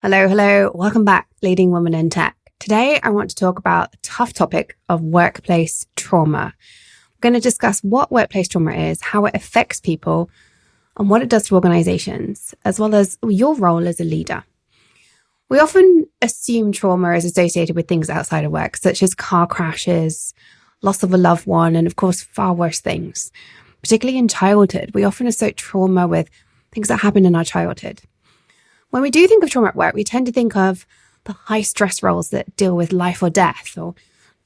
Hello. Welcome back, Leading Women in Tech. Today, I want to talk about the tough topic of workplace trauma. We're going to discuss what workplace trauma is, how it affects people, and what it does to organizations, as well as your role as a leader. We often assume trauma is associated with things outside of work, such as car crashes, loss of a loved one, and of course, far worse things. Particularly in childhood, we often associate trauma with things that happened in our childhood. When we do think of trauma at work, we tend to think of the high stress roles that deal with life or death, or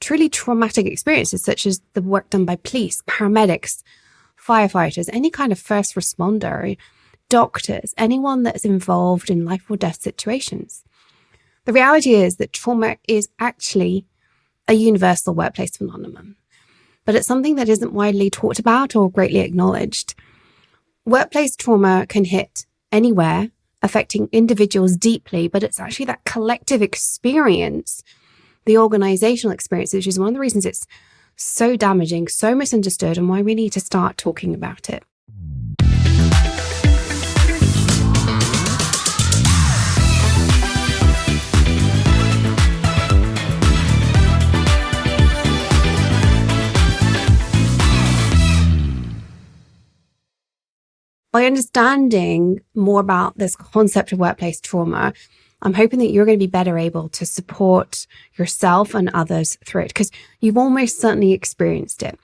truly traumatic experiences such as the work done by police, paramedics, firefighters, any kind of first responder, doctors, anyone that's involved in life or death situations. The reality is that trauma is actually a universal workplace phenomenon, but it's something that isn't widely talked about or greatly acknowledged. Workplace trauma can hit anywhere, affecting individuals deeply, but it's actually that collective experience, the organizational experience, which is one of the reasons it's so damaging, so misunderstood, and why we need to start talking about it. By understanding more about this concept of workplace trauma, I'm hoping that you're going to be better able to support yourself and others through it, because you've almost certainly experienced it.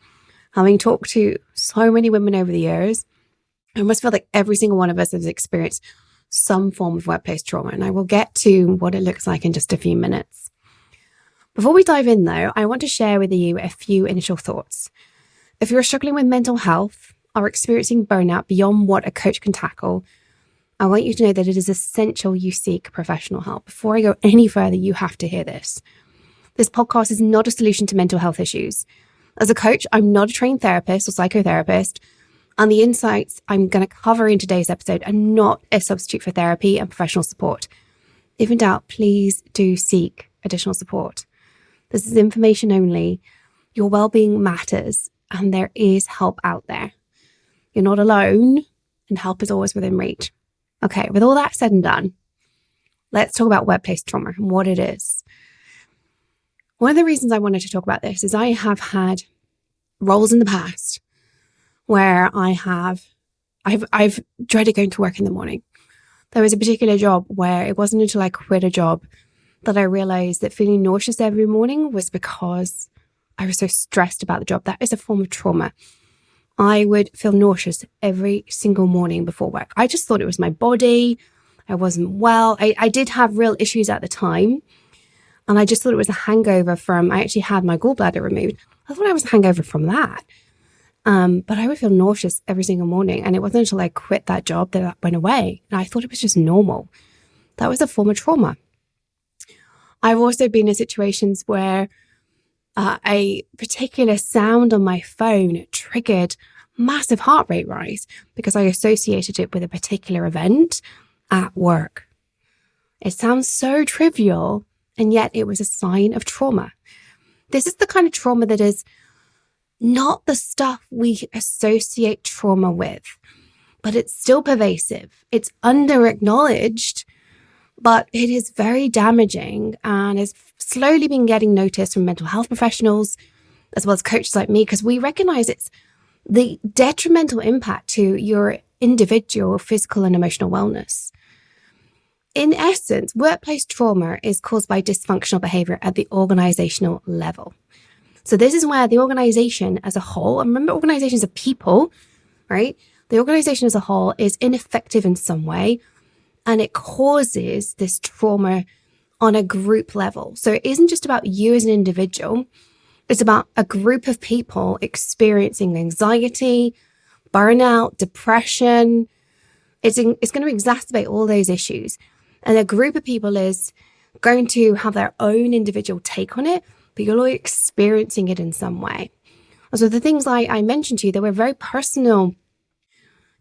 Having talked to so many women over the years, I almost feel like every single one of us has experienced some form of workplace trauma, and I will get to what it looks like in just a few minutes. Before we dive in though, I want to share with you a few initial thoughts. If you're struggling with mental health, are experiencing burnout beyond what a coach can tackle, I want you to know that it is essential you seek professional help. Before I go any further, you have to hear this. This podcast is not a solution to mental health issues. As a coach, I'm not a trained therapist or psychotherapist, and the insights I'm going to cover in today's episode are not a substitute for therapy and professional support. If in doubt, please do seek additional support. This is information only. Your well-being matters, and there is help out there. You're not alone, and help is always within reach. Okay, with all that said and done, let's talk about workplace trauma and what it is. One of the reasons I wanted to talk about this is I have had roles in the past where I've dreaded going to work in the morning. There was a particular job where it wasn't until I quit a job that I realized that feeling nauseous every morning was because I was so stressed about the job. That is a form of trauma. I would feel nauseous every single morning before work. I just thought it was my body. I wasn't well. I did have real issues at the time. And I just thought it was a hangover from, I actually had my gallbladder removed. I thought I was a hangover from that. But I would feel nauseous every single morning. And it wasn't until I quit that job that went away. And I thought it was just normal. That was a form of trauma. I've also been in situations where a particular sound on my phone triggered massive heart rate rise because I associated it with a particular event at work. It sounds so trivial, and yet it was a sign of trauma. This is the kind of trauma that is not the stuff we associate trauma with, but it's still pervasive. It's under-acknowledged, but it is very damaging and is slowly been getting noticed from mental health professionals, as well as coaches like me, because we recognize it's the detrimental impact to your individual physical and emotional wellness. In essence, workplace trauma is caused by dysfunctional behavior at the organizational level. So this is where the organization as a whole, and remember organizations are people, right? The organization as a whole is ineffective in some way, and it causes this trauma on a group level. So it isn't just about you as an individual. It's about a group of people experiencing anxiety, burnout, depression. It's going to exacerbate all those issues. And a group of people is going to have their own individual take on it, but you're all experiencing it in some way. And so the things I mentioned to you, they were very personal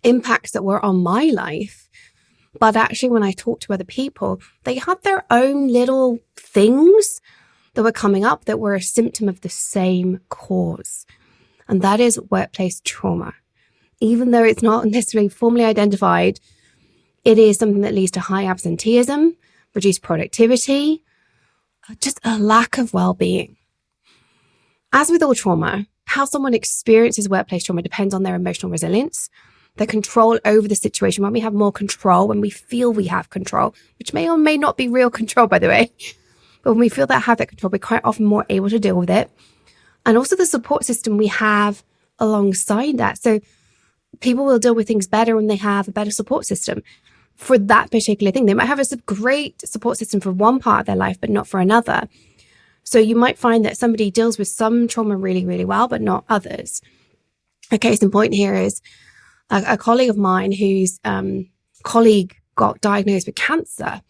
impacts that were on my life. But actually, when I talked to other people, they had their own little things that were coming up that were a symptom of the same cause. And that is workplace trauma. Even though it's not necessarily formally identified, it is something that leads to high absenteeism, reduced productivity, just a lack of well-being. As with all trauma, how someone experiences workplace trauma depends on their emotional resilience, their control over the situation. When we have more control, when we feel we have control, which may or may not be real control, by the way, but when we feel that have that control, we're quite often more able to deal with it. And also the support system we have alongside that. So people will deal with things better when they have a better support system for that particular thing. They might have a great support system for one part of their life, but not for another. So you might find that somebody deals with some trauma really, really well, but not others. A case in point here is a colleague of mine whose colleague got diagnosed with cancer.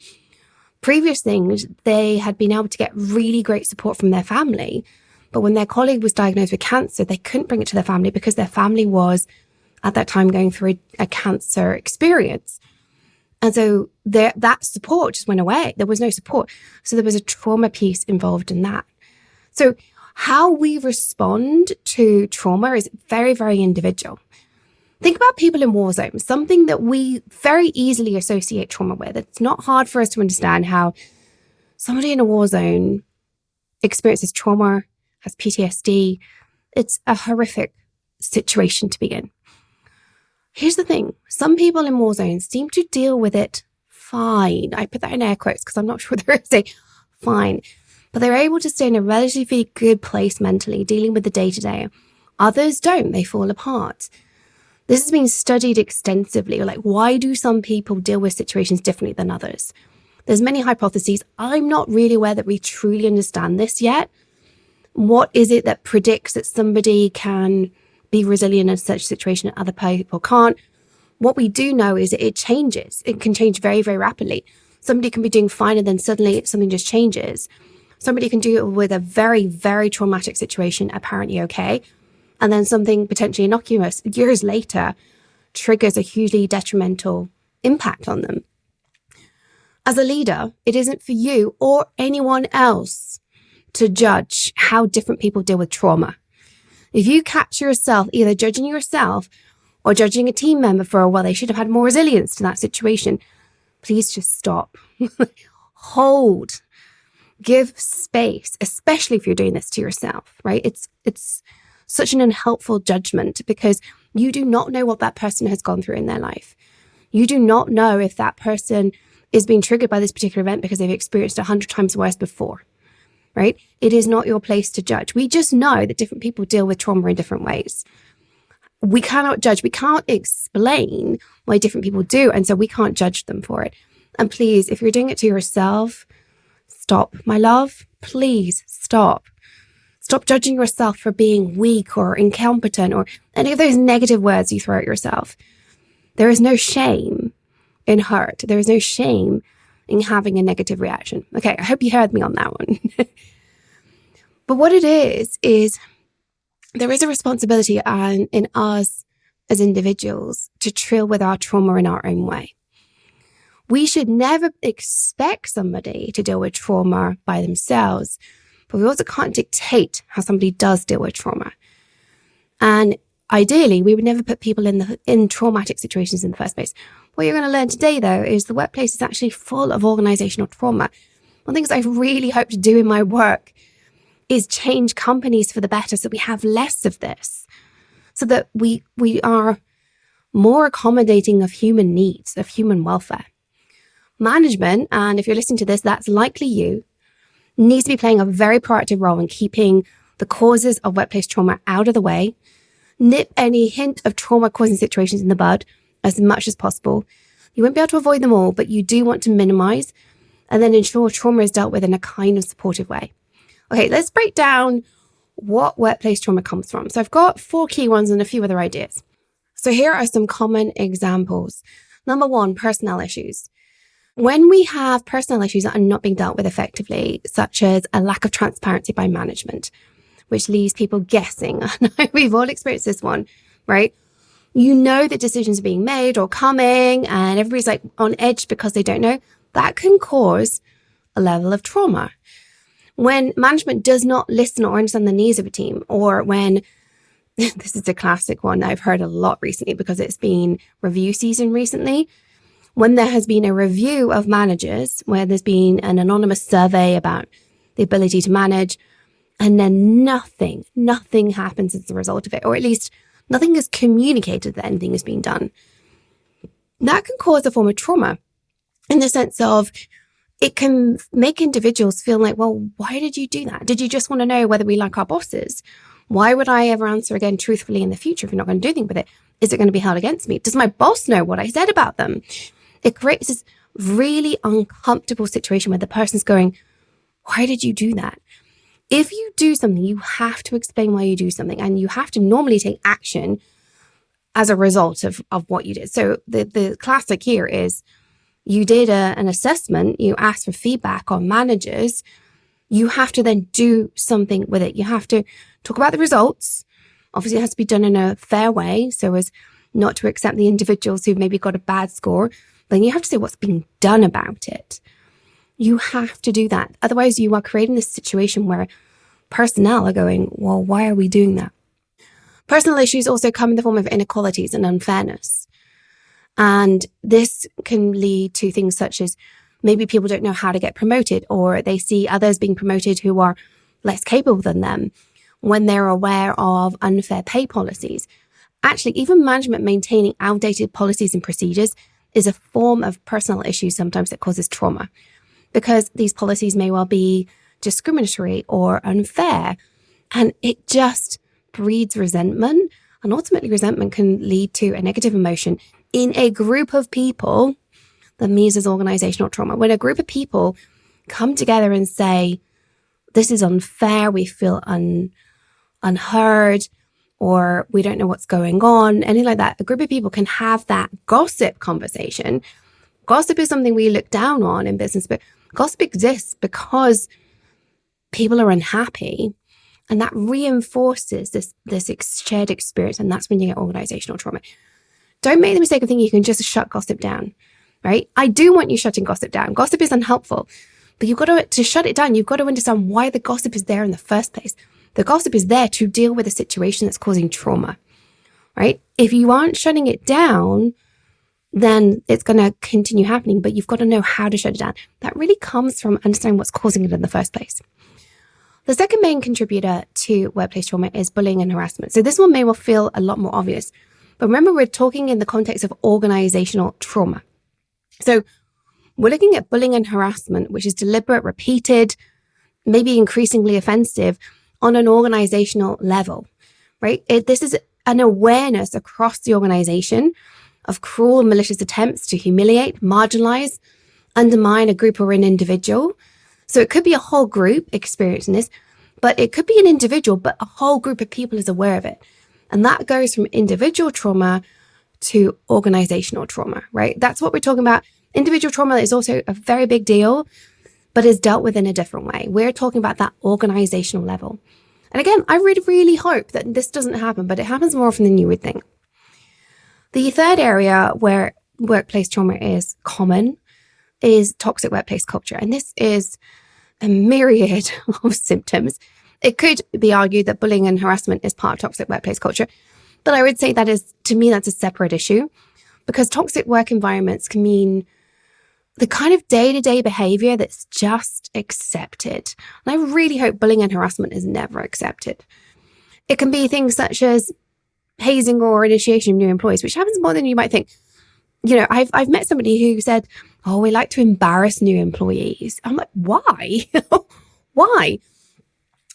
Previous things, they had been able to get really great support from their family. But when their colleague was diagnosed with cancer, they couldn't bring it to their family because their family was at that time going through a cancer experience. And so that support just went away. There was no support. So there was a trauma piece involved in that. So how we respond to trauma is very, very individual. Think about people in war zones, something that we very easily associate trauma with. It's not hard for us to understand how somebody in a war zone experiences trauma, has PTSD. It's a horrific situation to be in. Here's the thing. Some people in war zones seem to deal with it fine. I put that in air quotes because I'm not sure there is a fine. But they're able to stay in a relatively good place mentally, dealing with the day-to-day. Others don't. They fall apart. This has been studied extensively. Like, why do some people deal with situations differently than others? There's many hypotheses. I'm not really aware that we truly understand this yet. What is it that predicts that somebody can be resilient in such a situation and other people can't? What we do know is that it changes. It can change very, very rapidly. Somebody can be doing fine and then suddenly something just changes. Somebody can do it with a very, very traumatic situation, apparently okay. And then something potentially innocuous years later triggers a hugely detrimental impact on them. As a leader, it isn't for you or anyone else to judge how different people deal with trauma. If you catch yourself either judging yourself or judging a team member for, well, they should have had more resilience to that situation, please just stop. Hold. Give space, especially if you're doing this to yourself, right? It's such an unhelpful judgment because you do not know what that person has gone through in their life. You do not know if that person is being triggered by this particular event because they've experienced 100 times worse before, right? It is not your place to judge. We just know that different people deal with trauma in different ways. We cannot judge. We can't explain why different people do. And so we can't judge them for it. And please, if you're doing it to yourself, stop, my love. Please stop. Stop judging yourself for being weak or incompetent or any of those negative words you throw at yourself. There is no shame in hurt. There is no shame in having a negative reaction. Okay, I hope you heard me on that one. But what it is there is a responsibility in us as individuals to deal with our trauma in our own way. We should never expect somebody to deal with trauma by themselves, but we also can't dictate how somebody does deal with trauma. And ideally, we would never put people in traumatic situations in the first place. What you're going to learn today, though, is the workplace is actually full of organizational trauma. One of the things I really hope to do in my work is change companies for the better so we have less of this, so that we are more accommodating of human needs, of human welfare. Management, and if you're listening to this, that's likely you, needs to be playing a very proactive role in keeping the causes of workplace trauma out of the way, nip any hint of trauma-causing situations in the bud as much as possible. You won't be able to avoid them all, but you do want to minimize and then ensure trauma is dealt with in a kind of supportive way. Okay, let's break down what workplace trauma comes from. So I've got 4 key ones and a few other ideas. So here are some common examples. Number 1, personnel issues. When we have personnel issues that are not being dealt with effectively, such as a lack of transparency by management, which leaves people guessing. I know we've all experienced this one, right? You know that decisions are being made or coming and everybody's like on edge because they don't know. That can cause a level of trauma. When management does not listen or understand the needs of a team, or when, this is a classic one that I've heard a lot recently because it's been review season recently, When there has been a review of managers, where there's been an anonymous survey about the ability to manage, and then nothing happens as a result of it, or at least nothing is communicated that anything is being done, that can cause a form of trauma in the sense of it can make individuals feel like, well, why did you do that? Did you just want to know whether we like our bosses? Why would I ever answer again truthfully in the future if you're not going to do anything with it? Is it going to be held against me? Does my boss know what I said about them? It creates this really uncomfortable situation where the person's going, why did you do that? If you do something, you have to explain why you do something, and you have to normally take action as a result of what you did. So the classic here is you did an assessment, you asked for feedback on managers, you have to then do something with it. You have to talk about the results. Obviously, it has to be done in a fair way, so as not to accept the individuals who've maybe got a bad score. Then you have to say what's being done about it. You have to do that. Otherwise, you are creating this situation where personnel are going, well, why are we doing that? Personal issues also come in the form of inequalities and unfairness. And this can lead to things such as maybe people don't know how to get promoted, or they see others being promoted who are less capable than them when they're aware of unfair pay policies. Actually, even management maintaining outdated policies and procedures is a form of personal issue sometimes that causes trauma, because these policies may well be discriminatory or unfair, and it just breeds resentment. And ultimately, resentment can lead to a negative emotion in a group of people that means as organizational trauma. When a group of people come together and say, this is unfair, we feel unheard, or we don't know what's going on, anything like that, a group of people can have that gossip conversation. Gossip is something we look down on in business, but gossip exists because people are unhappy, and that reinforces this shared experience, and that's when you get organizational trauma. Don't make the mistake of thinking you can just shut gossip down, right? I do want you shutting gossip down. Gossip is unhelpful, but you've got to shut it down. You've got to understand why the gossip is there in the first place. The gossip is there to deal with a situation that's causing trauma, right? If you aren't shutting it down, then it's going to continue happening, but you've got to know how to shut it down. That really comes from understanding what's causing it in the first place. The second main contributor to workplace trauma is bullying and harassment. So this one may well feel a lot more obvious, but remember, we're talking in the context of organizational trauma. So we're looking at bullying and harassment, which is deliberate, repeated, maybe increasingly offensive on an organizational level, right? This is an awareness across the organization of cruel, malicious attempts to humiliate, marginalize, undermine a group or an individual. So it could be a whole group experiencing this, but it could be an individual, but a whole group of people is aware of it. And that goes from individual trauma to organizational trauma, right? That's what we're talking about. Individual trauma is also a very big deal, but is dealt with in a different way. We're talking about that organizational level. And again, I really, really hope that this doesn't happen, but it happens more often than you would think. The third area where workplace trauma is common is toxic workplace culture. And this is a myriad of symptoms. It could be argued that bullying and harassment is part of toxic workplace culture, but I would say that is, to me, that's a separate issue, because toxic work environments can mean the kind of day-to-day behavior that's just accepted. And I really hope bullying and harassment is never accepted. It can be things such as hazing or initiation of new employees, which happens more than you might think. You know, I've met somebody who said, oh, we like to embarrass new employees. I'm like, why? Why?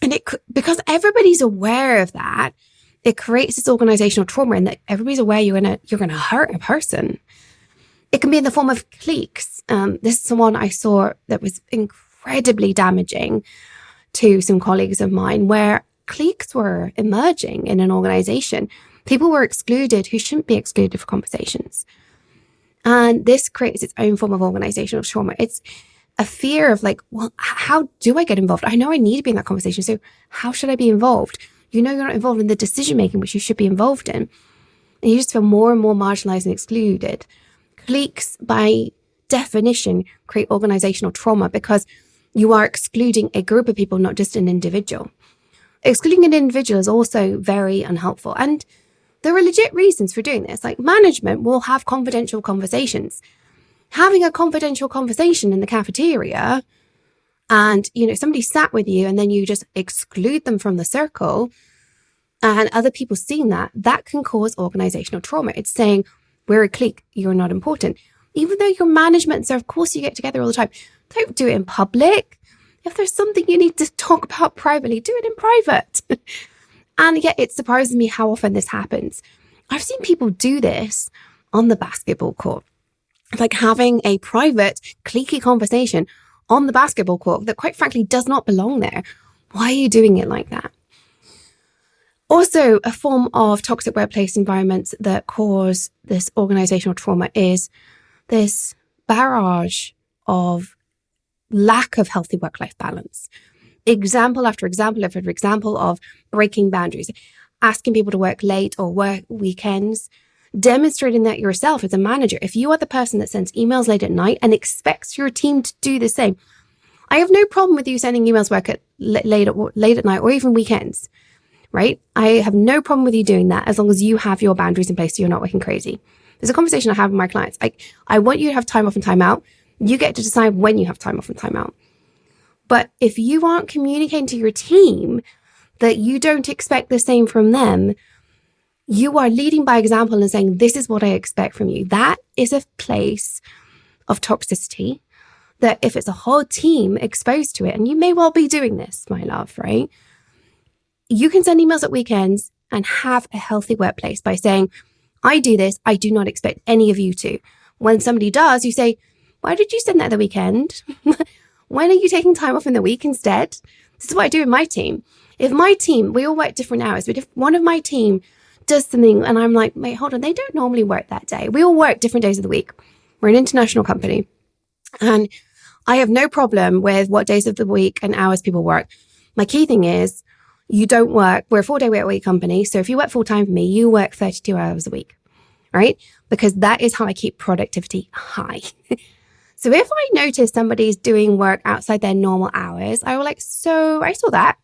And because everybody's aware of that, it creates this organizational trauma, and that everybody's aware you're gonna hurt a person. It can be in the form of cliques. This is one I saw that was incredibly damaging to some colleagues of mine, where cliques were emerging in an organization. People were excluded who shouldn't be excluded for conversations. And this creates its own form of organizational trauma. It's a fear of like, well, how do I get involved? I know I need to be in that conversation, so how should I be involved? You know you're not involved in the decision-making, which you should be involved in. And you just feel more and more marginalized and excluded. Cliques, by definition, create organizational trauma because you are excluding a group of people, not just an individual. Excluding an individual is also very unhelpful. And there are legit reasons for doing this. Like, management will have confidential conversations. having a confidential conversation in the cafeteria and, somebody sat with you and then you just exclude them from the circle and other people seeing that can cause organizational trauma. It's saying, we're a clique, you're not important. Even though you're management, so of course you get together all the time. Don't do it in public. If there's something you need to talk about privately, do it in private. And yet it surprises me how often this happens. I've seen people do this on the basketball court, like having a private, cliquey conversation on the basketball court that quite frankly does not belong there. Why are you doing it like that? Also, a form of toxic workplace environments that cause this organizational trauma is this barrage of lack of healthy work-life balance. Example after example after example of breaking boundaries, asking people to work late or work weekends, demonstrating that yourself as a manager. If you are the person that sends emails late at night and expects your team to do the same, I have no problem with you sending emails late at night or even weekends, right? I have no problem with you doing that as long as you have your boundaries in place so you're not working crazy. There's a conversation I have with my clients. I want you to have time off and time out. You get to decide when you have time off and time out. But if you aren't communicating to your team that you don't expect the same from them, you are leading by example and saying, this is what I expect from you. That is a place of toxicity that if it's a whole team exposed to it, and you may well be doing this, my love, right? You can send emails at weekends and have a healthy workplace by saying, I do this. I do not expect any of you to. When somebody does, you say, why did you send that the weekend? When are you taking time off in the week instead? This is what I do with my team. If my team, we all work different hours, but if one of my team does something and I'm like, wait, hold on, they don't normally work that day. We all work different days of the week. We're an international company. And I have no problem with what days of the week and hours people work. My key thing is you don't work. We're a 4-day work week company. So if you work full time for me, you work 32 hours a week, right? Because that is how I keep productivity high. So if I notice somebody's doing work outside their normal hours, I will so I saw that.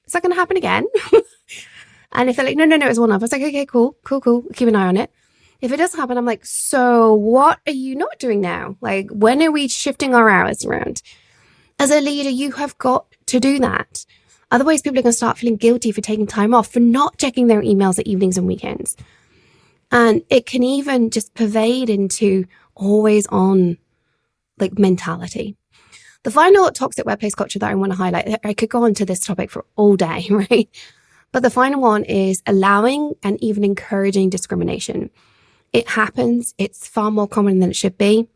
Is that going to happen again? And if they're like, no, it's one off. I was like, okay, cool. Keep an eye on it. If it doesn't happen, I'm like, so what are you not doing now? Like, when are we shifting our hours around? As a leader, you have got to do that. Otherwise, people are going to start feeling guilty for taking time off, for not checking their emails at evenings and weekends. And it can even just pervade into always on mentality. The final toxic workplace culture that I want to highlight, I could go on to this topic for all day, right? But the final one is allowing and even encouraging discrimination. It happens. It's far more common than it should be.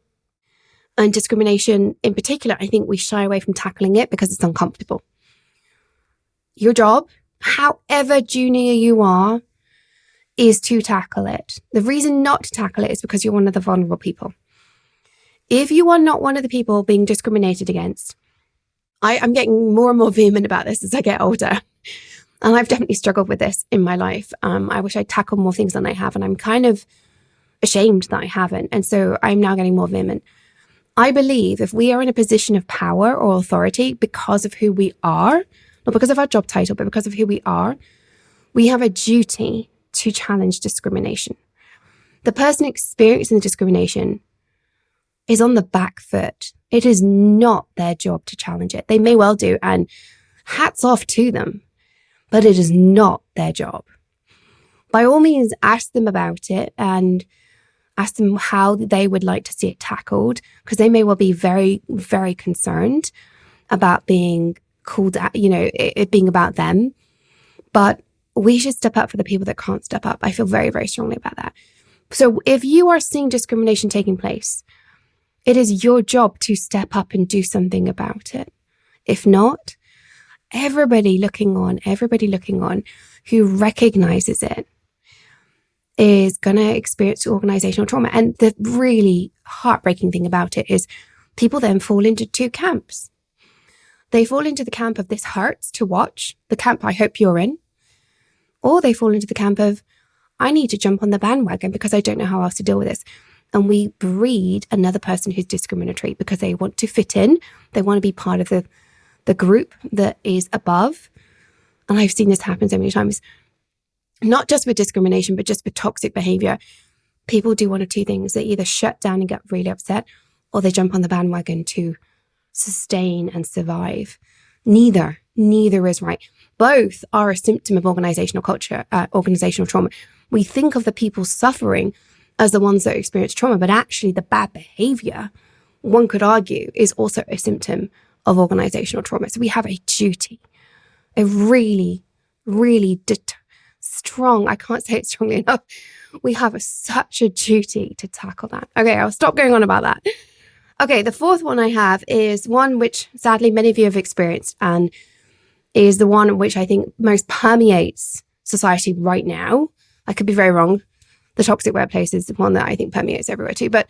And discrimination in particular, I think we shy away from tackling it because it's uncomfortable. Your job, however junior you are, is to tackle it. The reason not to tackle it is because you're one of the vulnerable people. If you are not one of the people being discriminated against, I'm getting more and more vehement about this as I get older. And I've definitely struggled with this in my life. I wish I'd tackled more things than I have. And I'm kind of ashamed that I haven't. And so I'm now getting more vehement. I believe if we are in a position of power or authority because of who we are, not because of our job title, but because of who we are, we have a duty to challenge discrimination. The person experiencing the discrimination is on the back foot. It is not their job to challenge it. They may well do, and hats off to them, but it is not their job. By all means, ask them about it and ask them how they would like to see it tackled, because they may well be very, very concerned about being called out, it being about them. But we should step up for the people that can't step up. I feel very, very strongly about that. So if you are seeing discrimination taking place, it is your job to step up and do something about it. If not, everybody looking on who recognizes it is going to experience organizational trauma. And the really heartbreaking thing about it is people then fall into two camps. They fall into the camp of this hurts to watch, the camp I hope you're in, or they fall into the camp of I need to jump on the bandwagon because I don't know how else to deal with this. And we breed another person who's discriminatory because they want to fit in. They want to be part of the group that is above. And I've seen this happen so many times, not just with discrimination, but just with toxic behavior. People do one of two things. They either shut down and get really upset, or they jump on the bandwagon to sustain and survive. Neither is right. Both are a symptom of organizational culture, organizational trauma. We think of the people suffering as the ones that experience trauma, but actually the bad behavior, one could argue, is also a symptom of organizational trauma. So we have a duty, a really, really strong, I can't say it strongly enough, we have such a duty to tackle that. Okay, I'll stop going on about that. Okay, the fourth one I have is one which sadly many of you have experienced and is the one which I think most permeates society right now. I could be very wrong. The toxic workplace is the one that I think permeates everywhere too. But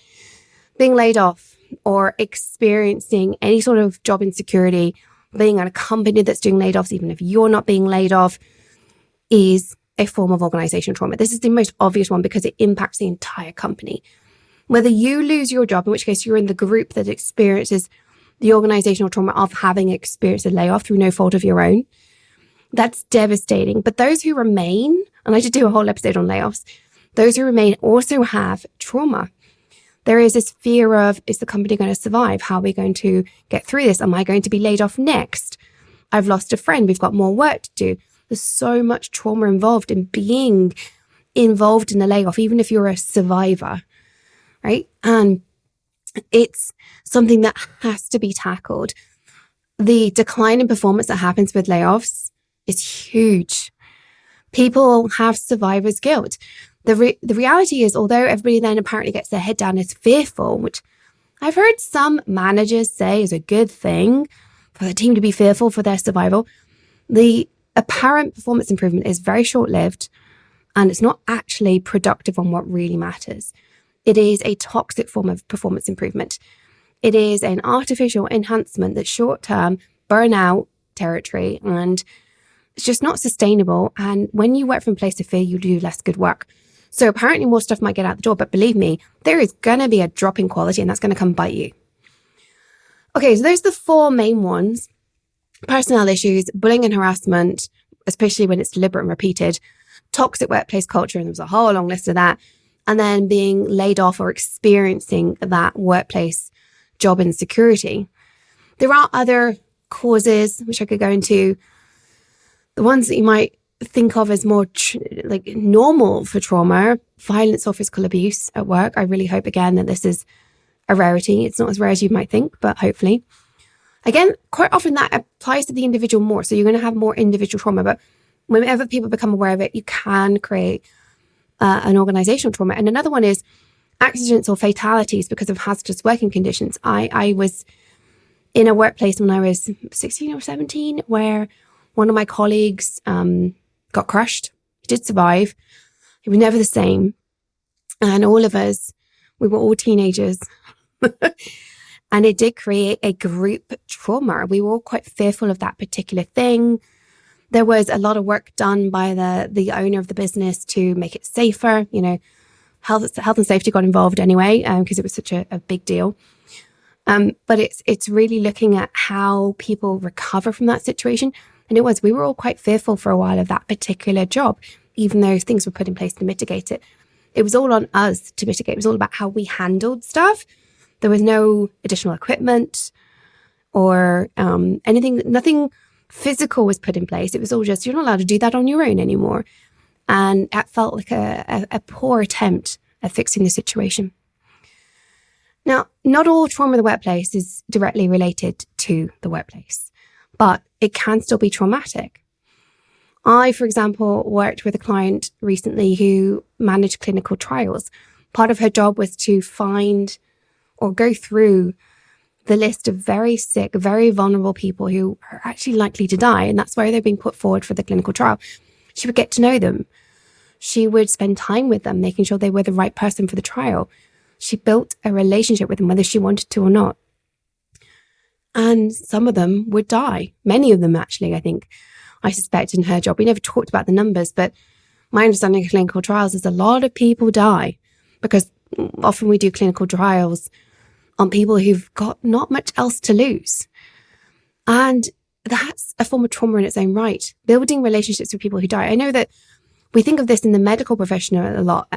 being laid off or experiencing any sort of job insecurity, being at a company that's doing laid offs, even if you're not being laid off, is a form of organizational trauma. This is the most obvious one because it impacts the entire company. Whether you lose your job, in which case you're in the group that experiences the organizational trauma of having experienced a layoff through no fault of your own, that's devastating. But those who remain, and I did do a whole episode on layoffs, those who remain also have trauma. There is this fear of, is the company going to survive? How are we going to get through this? Am I going to be laid off next? I've lost a friend. We've got more work to do. There's so much trauma involved in being involved in a layoff, even if you're a survivor, right? And it's something that has to be tackled. The decline in performance that happens with layoffs is huge. People have survivor's guilt. The reality is, although everybody then apparently gets their head down, is fearful, which I've heard some managers say is a good thing for the team to be fearful for their survival. The apparent performance improvement is very short-lived and it's not actually productive on what really matters. It is a toxic form of performance improvement. It is an artificial enhancement that's short-term, burnout territory, and it's just not sustainable. And when you work from a place of fear, you do less good work. So apparently more stuff might get out the door, but believe me, there is going to be a drop in quality and that's going to come bite you. Okay, so those are the four main ones. Personnel issues, bullying and harassment, especially when it's deliberate and repeated, toxic workplace culture, and there was a whole long list of that, and then being laid off or experiencing that workplace job insecurity. There are other causes, which I could go into. The ones that you might think of as more normal for trauma, violence or physical abuse at work. I really hope, again, that this is a rarity. It's not as rare as you might think, but hopefully. Again, quite often that applies to the individual more. So you're going to have more individual trauma, but whenever people become aware of it, you can create an organizational trauma. And another one is accidents or fatalities because of hazardous working conditions. I was in a workplace when I was 16 or 17 where one of my colleagues got crushed. He did survive. He was never the same. And all of us, we were all teenagers. And it did create a group trauma. We were all quite fearful of that particular thing. There was a lot of work done by the owner of the business to make it safer. You know, health and safety got involved anyway, because it was such a big deal. But it's really looking at how people recover from that situation. And we were all quite fearful for a while of that particular job, even though things were put in place to mitigate it. It was all on us to mitigate. It was all about how we handled stuff. There was no additional equipment or anything, nothing physical was put in place. It was all just, you're not allowed to do that on your own anymore. And that felt like a poor attempt at fixing the situation. Now, not all trauma in the workplace is directly related to the workplace, but it can still be traumatic. I, for example, worked with a client recently who managed clinical trials. Part of her job was to find or go through the list of very sick, very vulnerable people who are actually likely to die. And that's why they're being put forward for the clinical trial. She would get to know them. She would spend time with them, making sure they were the right person for the trial. She built a relationship with them, whether she wanted to or not. And some of them would die. Many of them, actually, I suspect in her job. We never talked about the numbers, but my understanding of clinical trials is a lot of people die because often we do clinical trials on people who've got not much else to lose. And that's a form of trauma in its own right. Building relationships with people who die. I know that we think of this in the medical profession a lot,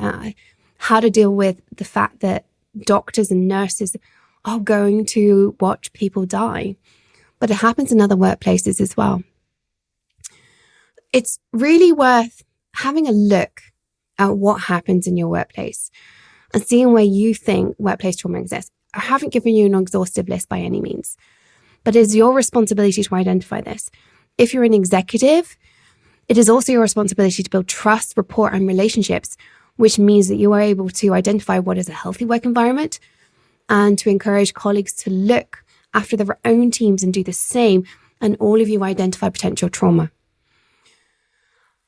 how to deal with the fact that doctors and nurses are going to watch people die. But it happens in other workplaces as well. It's really worth having a look at what happens in your workplace and seeing where you think workplace trauma exists. I haven't given you an exhaustive list by any means, but it is your responsibility to identify this. If you're an executive, it is also your responsibility to build trust, rapport, and relationships, which means that you are able to identify what is a healthy work environment and to encourage colleagues to look after their own teams and do the same, and all of you identify potential trauma.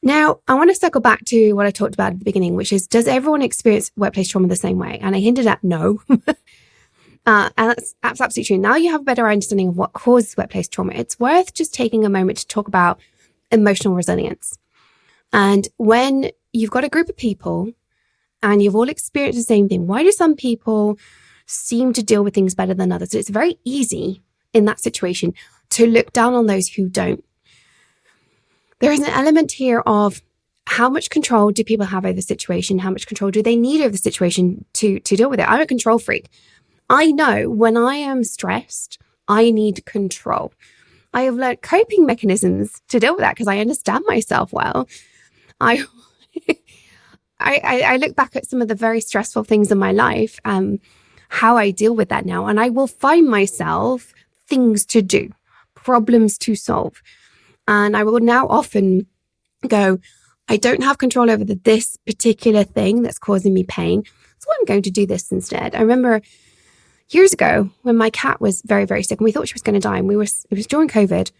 Now, I want to circle back to what I talked about at the beginning, which is, does everyone experience workplace trauma the same way? And I hinted at no. And that's absolutely true. Now you have a better understanding of what causes workplace trauma. It's worth just taking a moment to talk about emotional resilience. And when you've got a group of people and you've all experienced the same thing, why do some people seem to deal with things better than others? So it's very easy in that situation to look down on those who don't. There is an element here of how much control do people have over the situation? How much control do they need over the situation to deal with it? I'm a control freak. I know when I am stressed, I need control. I have learned coping mechanisms to deal with that because I understand myself well. I look back at some of the very stressful things in my life, how I deal with that now, and I will find myself things to do, problems to solve. And I will now often go, I don't have control over this particular thing that's causing me pain, so I'm going to do this instead. I remember years ago when my cat was very, very sick and we thought she was going to die, and it was during COVID.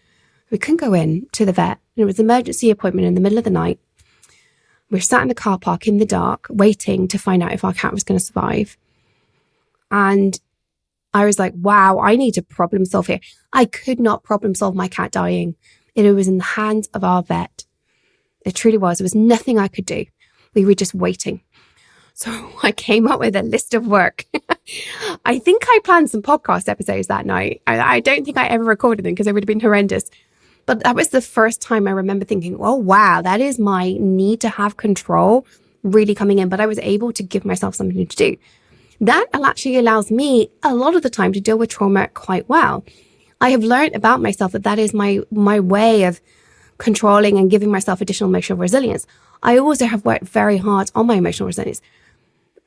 We couldn't go in to the vet, and it was an emergency appointment in the middle of the night. We were sat in the car park in the dark, waiting to find out if our cat was going to survive. And I was like, wow, I need to problem solve here. I could not problem solve my cat dying. It was in the hands of our vet. It truly was. There was nothing I could do. We were just waiting. So I came up with a list of work. I think I planned some podcast episodes that night. I don't think I ever recorded them because they would have been horrendous. But that was the first time I remember thinking, oh, wow, that is my need to have control really coming in. But I was able to give myself something to do. That actually allows me a lot of the time to deal with trauma quite well. I have learned about myself that is my way of controlling and giving myself additional emotional resilience. I also have worked very hard on my emotional resilience.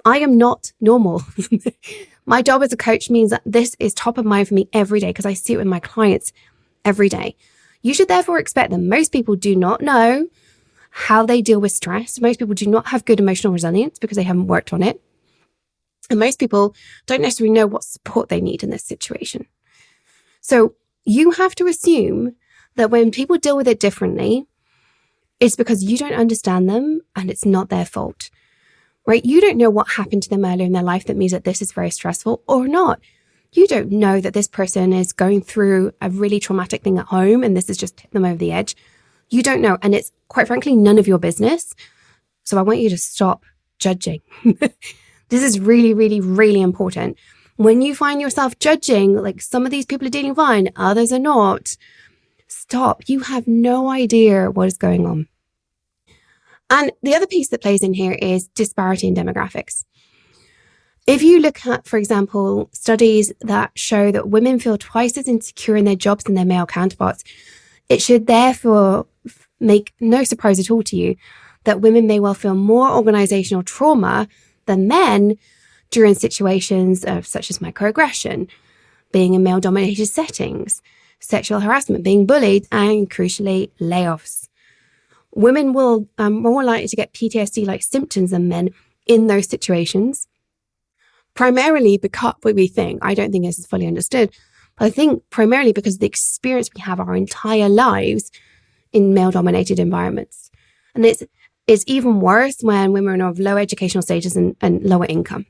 I am not normal. My job as a coach means that this is top of mind for me every day because I see it with my clients every day. You should therefore expect that most people do not know how they deal with stress. Most people do not have good emotional resilience because they haven't worked on it. And most people don't necessarily know what support they need in this situation. So you have to assume that when people deal with it differently, it's because you don't understand them and it's not their fault, right? You don't know what happened to them earlier in their life that means that this is very stressful or not. You don't know that this person is going through a really traumatic thing at home and this has just tipped them over the edge. You don't know. And it's quite frankly, none of your business. So I want you to stop judging. This is really, really, really important. When you find yourself judging, like some of these people are dealing fine, others are not, stop. You have no idea what is going on. And the other piece that plays in here is disparity in demographics. If you look at, for example, studies that show that women feel twice as insecure in their jobs than their male counterparts, it should therefore make no surprise at all to you that women may well feel more organizational trauma than men during situations such as microaggression, being in male-dominated settings, sexual harassment, being bullied, and crucially, layoffs. Women will more likely to get PTSD-like symptoms than men in those situations, primarily because we think, I don't think this is fully understood, but I think primarily because of the experience we have our entire lives in male-dominated environments. And it's even worse when women are of low educational status and lower income,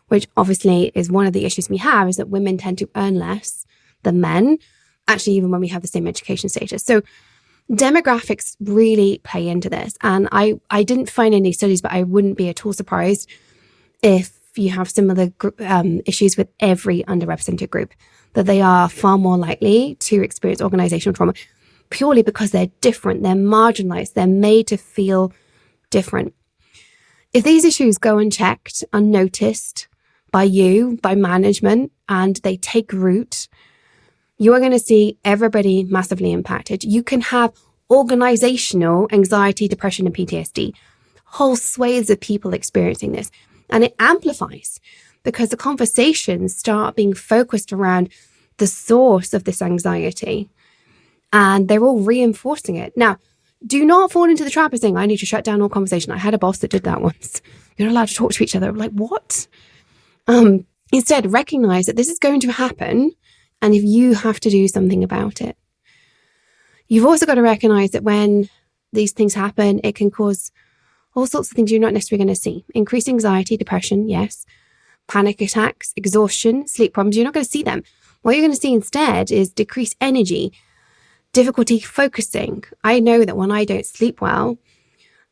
which obviously is one of the issues we have, is that women tend to earn less than men, actually, even when we have the same education status. So demographics really play into this. And I didn't find any studies, but I wouldn't be at all surprised if you have similar issues with every underrepresented group, that they are far more likely to experience organizational trauma purely because they're different, they're marginalized, they're made to feel different. If these issues go unchecked, unnoticed by you, by management, and they take root, you are going to see everybody massively impacted. You can have organizational anxiety, depression, and PTSD, whole swathes of people experiencing this. And it amplifies because the conversations start being focused around the source of this anxiety, and they're all reinforcing it. Now, do not fall into the trap of saying, I need to shut down all conversation. I had a boss that did that once. You're not allowed to talk to each other. I'm like, what? Instead, recognize that this is going to happen, and if you have to do something about it. You've also got to recognize that when these things happen, it can cause all sorts of things you're not necessarily going to see. Increased anxiety, depression, yes. Panic attacks, exhaustion, sleep problems, you're not going to see them. What you're going to see instead is decreased energy, difficulty focusing. I know that when I don't sleep well,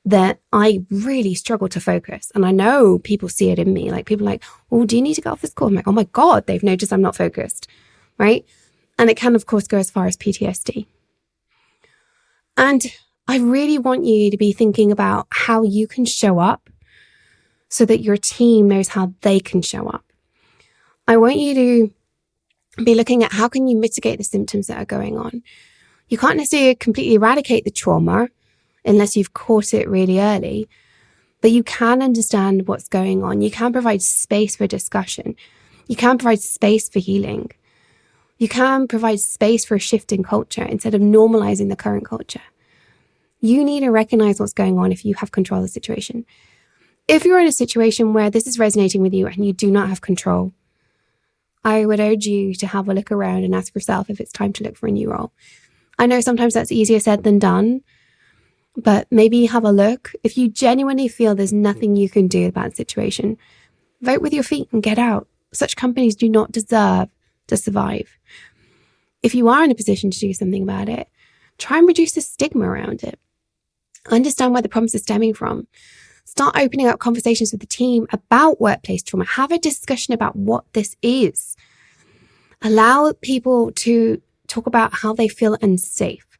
that I really struggle to focus. And I know people see it in me. Like people are like, oh, do you need to get off this call? I'm like, oh my God, they've noticed I'm not focused, right? And it can, of course, go as far as PTSD. And I really want you to be thinking about how you can show up so that your team knows how they can show up. I want you to be looking at how can you mitigate the symptoms that are going on. You can't necessarily completely eradicate the trauma unless you've caught it really early, but you can understand what's going on. You can provide space for discussion. You can provide space for healing. You can provide space for a shift in culture instead of normalizing the current culture. You need to recognize what's going on if you have control of the situation. If you're in a situation where this is resonating with you and you do not have control, I would urge you to have a look around and ask yourself if it's time to look for a new role. I know sometimes that's easier said than done, but maybe have a look. If you genuinely feel there's nothing you can do about the situation, vote with your feet and get out. Such companies do not deserve to survive. If you are in a position to do something about it, try and reduce the stigma around it. Understand where the problems are stemming from. Start opening up conversations with the team about workplace trauma. Have a discussion about what this is. Allow people to talk about how they feel unsafe.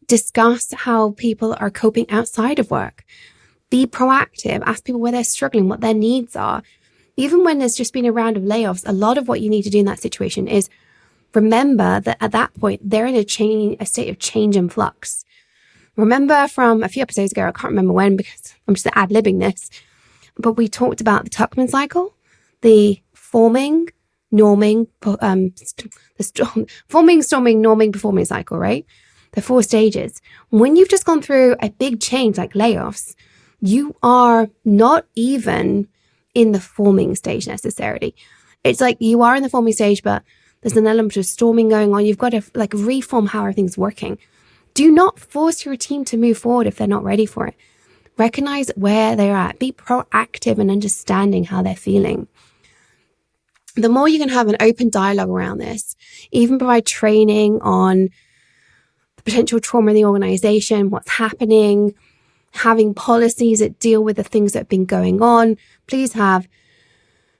Discuss how people are coping outside of work. Be proactive. Ask people where they're struggling, what their needs are. Even when there's just been a round of layoffs, a lot of what you need to do in that situation is remember that at that point, they're in a state of change and flux. Remember from a few episodes ago, I can't remember when because I'm just ad-libbing this, but we talked about the Tuckman cycle, the forming, norming, forming, storming, norming, performing cycle, right? The 4 stages. When you've just gone through a big change like layoffs, you are not even in the forming stage necessarily. It's like you are in the forming stage, but there's an element of storming going on. You've got to like reform how everything's working. Do not force your team to move forward if they're not ready for it. Recognize where they're at. Be proactive in understanding how they're feeling. The more you can have an open dialogue around this, even provide training on the potential trauma in the organization, what's happening, having policies that deal with the things that have been going on. Please have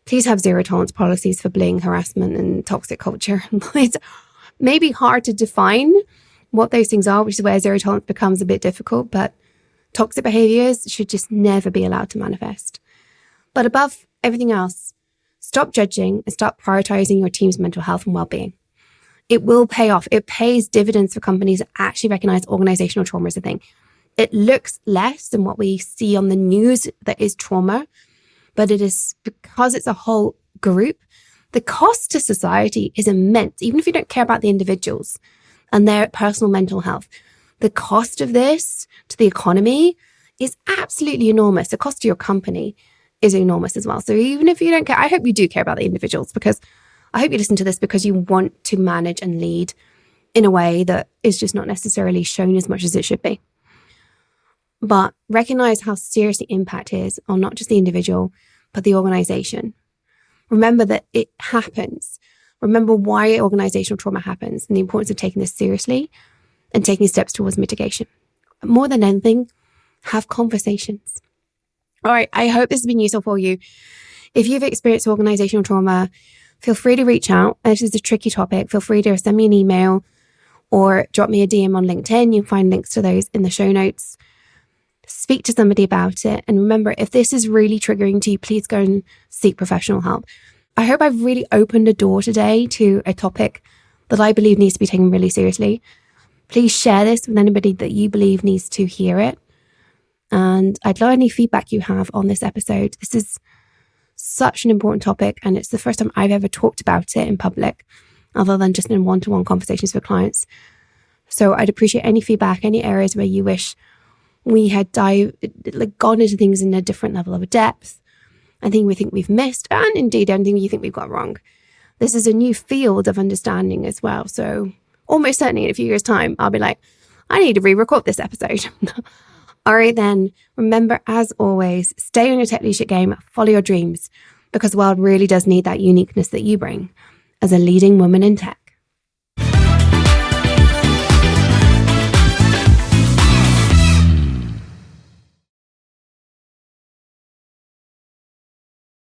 zero tolerance policies for bullying, harassment, and toxic culture. It's maybe hard to define what those things are, which is where zero tolerance becomes a bit difficult, but toxic behaviors should just never be allowed to manifest. But above everything else, stop judging and start prioritizing your team's mental health and well-being. It will pay off. It pays dividends for companies that actually recognize organizational trauma as a thing. It looks less than what we see on the news that is trauma, but it is because it's a whole group. The cost to society is immense, even if you don't care about the individuals and their personal mental health. The cost of this to the economy is absolutely enormous. The cost to your company is enormous as well. So even if you don't care, I hope you do care about the individuals, because I hope you listen to this because you want to manage and lead in a way that is just not necessarily shown as much as it should be. But recognize how serious the impact is on not just the individual, but the organization. Remember that it happens. Remember why organizational trauma happens and the importance of taking this seriously and taking steps towards mitigation. But more than anything, have conversations. All right, I hope this has been useful for you. If you've experienced organizational trauma, feel free to reach out. This is a tricky topic. Feel free to send me an email or drop me a DM on LinkedIn. You'll find links to those in the show notes. Speak to somebody about it. And remember, if this is really triggering to you, please go and seek professional help. I hope I've really opened a door today to a topic that I believe needs to be taken really seriously. Please share this with anybody that you believe needs to hear it. And I'd love any feedback you have on this episode. This is such an important topic, and it's the first time I've ever talked about it in public, other than just in one-to-one conversations with clients. So I'd appreciate any feedback, any areas where you wish we had gone into things in a different level of depth, anything we think we've missed, and indeed anything you think we've got wrong. This is a new field of understanding as well. So almost certainly in a few years' time, I'll be like, I need to re-record this episode. All right, then, remember, as always, stay on your tech leadership game, follow your dreams, because the world really does need that uniqueness that you bring as a leading woman in tech.